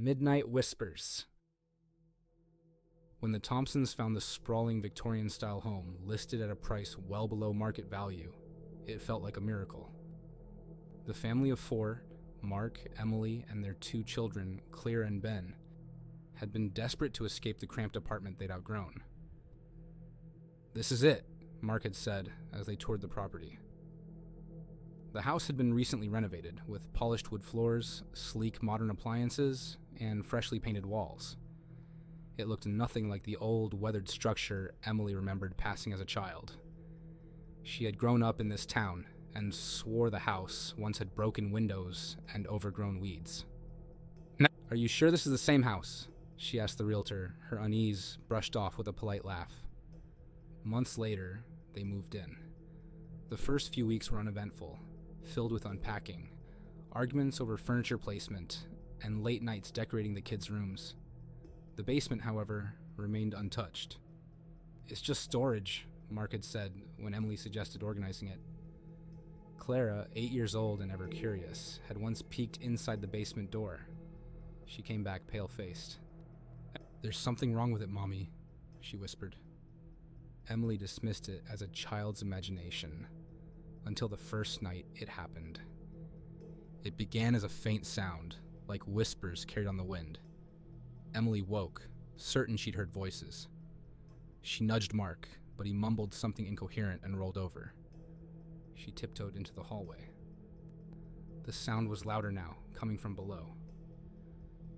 Midnight Whispers. When the Thompsons found the sprawling Victorian-style home listed at a price well below market value, it felt like a miracle. The family of four, Mark, Emily, and their two children, Claire and Ben, had been desperate to escape the cramped apartment they'd outgrown. "This is it," Mark had said as they toured the property. The house had been recently renovated, with polished wood floors, sleek modern appliances, and freshly painted walls. It looked nothing like the old, weathered structure Emily remembered passing as a child. She had grown up in this town and swore the house once had broken windows and overgrown weeds. "Are you sure this is the same house?" she asked the realtor, her unease brushed off with a polite laugh. Months later, they moved in. The first few weeks were uneventful, filled with unpacking, arguments over furniture placement, and late nights decorating the kids' rooms. The basement, however, remained untouched. "It's just storage," Mark had said when Emily suggested organizing it. Clara, 8 years old and ever curious, had once peeked inside the basement door. She came back pale-faced. "There's something wrong with it, Mommy," she whispered. Emily dismissed it as a child's imagination, until the first night it happened. It began as a faint sound, like whispers carried on the wind. Emily woke, certain she'd heard voices. She nudged Mark, but he mumbled something incoherent and rolled over. She tiptoed into the hallway. The sound was louder now, coming from below.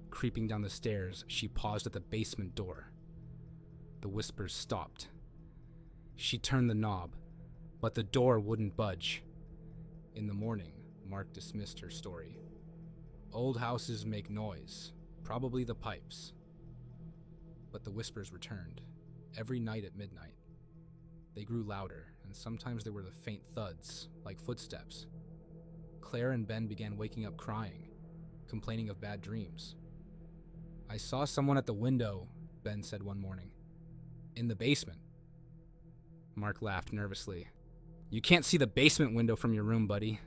Creeping down the stairs, she paused at the basement door. The whispers stopped. She turned the knob, but the door wouldn't budge. In the morning, Mark dismissed her story. "Old houses make noise, probably the pipes." But the whispers returned, every night at midnight. They grew louder, and sometimes there were the faint thuds, like footsteps. Claire and Ben began waking up crying, complaining of bad dreams. "I saw someone at the window," Ben said one morning. "In the basement." Mark laughed nervously. "You can't see the basement window from your room, buddy."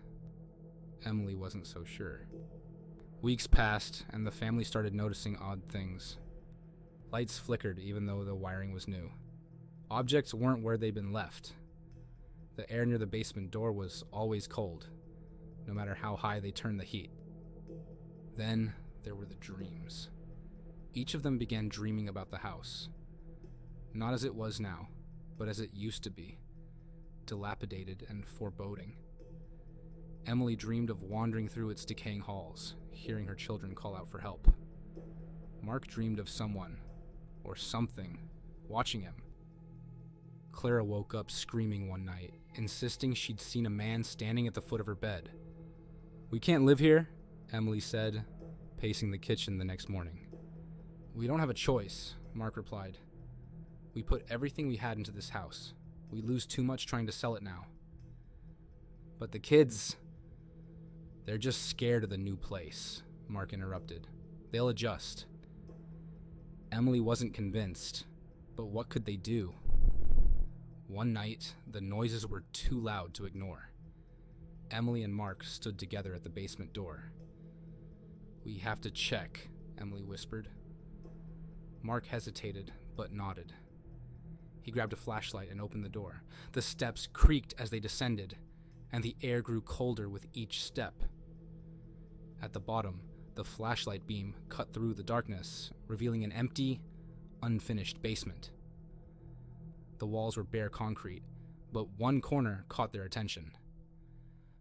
Emily wasn't so sure. Weeks passed, and the family started noticing odd things. Lights flickered even though the wiring was new. Objects weren't where they'd been left. The air near the basement door was always cold, no matter how high they turned the heat. Then there were the dreams. Each of them began dreaming about the house. Not as it was now, but as it used to be, dilapidated and foreboding. Emily dreamed of wandering through its decaying halls, hearing her children call out for help. Mark dreamed of someone, or something, watching him. Clara woke up screaming one night, insisting she'd seen a man standing at the foot of her bed. "We can't live here," Emily said, pacing the kitchen the next morning. "We don't have a choice," Mark replied. "We put everything we had into this house. We lose too much trying to sell it now." "But the kids, they're just scared of the new place," Mark interrupted. "They'll adjust." Emily wasn't convinced, but what could they do? One night, the noises were too loud to ignore. Emily and Mark stood together at the basement door. "We have to check," Emily whispered. Mark hesitated, but nodded. He grabbed a flashlight and opened the door. The steps creaked as they descended, and the air grew colder with each step. At the bottom, the flashlight beam cut through the darkness, revealing an empty, unfinished basement. The walls were bare concrete, but one corner caught their attention.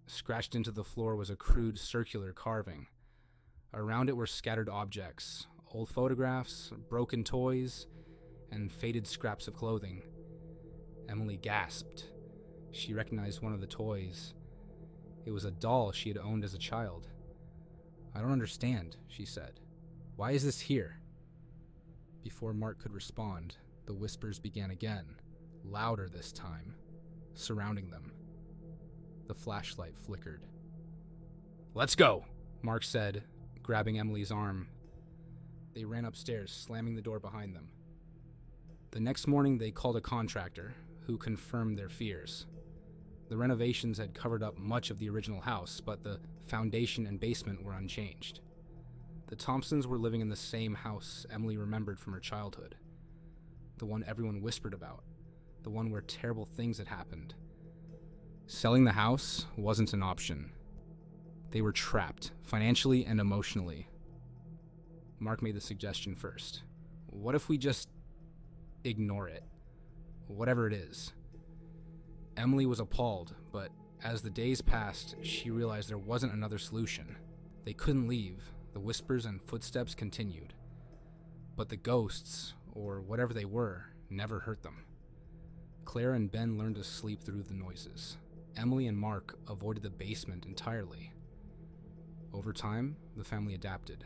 Scratched into the floor was a crude circular carving. Around it were scattered objects, old photographs, broken toys, and faded scraps of clothing. Emily gasped. She recognized one of the toys. It was a doll she had owned as a child. "I don't understand," she said. "Why is this here?" Before Mark could respond, the whispers began again, louder this time, surrounding them. The flashlight flickered. "Let's go," Mark said, grabbing Emily's arm. They ran upstairs, slamming the door behind them. The next morning, they called a contractor, who confirmed their fears. The renovations had covered up much of the original house, but the foundation and basement were unchanged. The Thompsons were living in the same house Emily remembered from her childhood. The one everyone whispered about. The one where terrible things had happened. Selling the house wasn't an option. They were trapped, financially and emotionally. Mark made the suggestion first. What if we just ignore it? Whatever it is. Emily was appalled, but as the days passed, she realized there wasn't another solution. They couldn't leave. The whispers and footsteps continued. But the ghosts, or whatever they were, never hurt them. Claire and Ben learned to sleep through the noises. Emily and Mark avoided the basement entirely. Over time, the family adapted.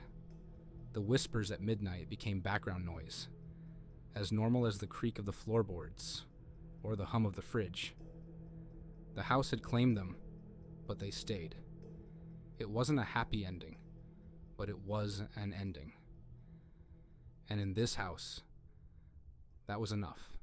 The whispers at midnight became background noise, as normal as the creak of the floorboards or the hum of the fridge. The house had claimed them, but they stayed. It wasn't a happy ending, but it was an ending. And in this house, that was enough.